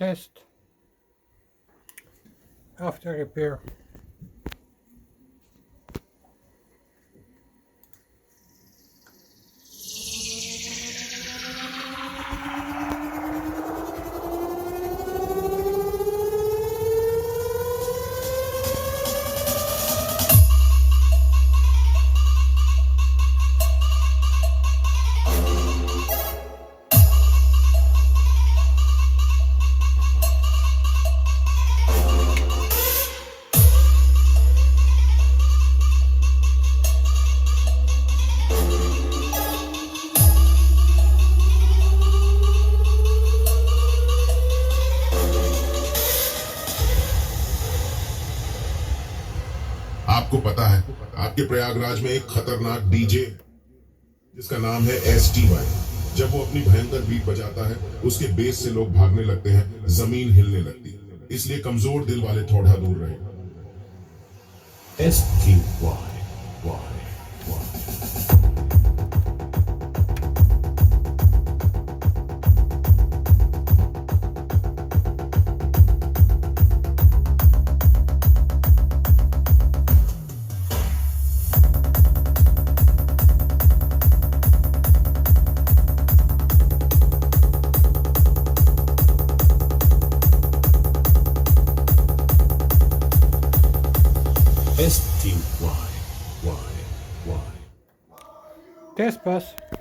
test after repair. आपको पता है आपके प्रयागराज में एक खतरनाक डीजे जिसका नाम है STY। जब वो अपनी भयंकर बीट बजाता है उसके बेस से लोग भागने लगते हैं, जमीन हिलने लगती है। इसलिए कमजोर दिल वाले थोड़ा दूर रहे। STY Test pass.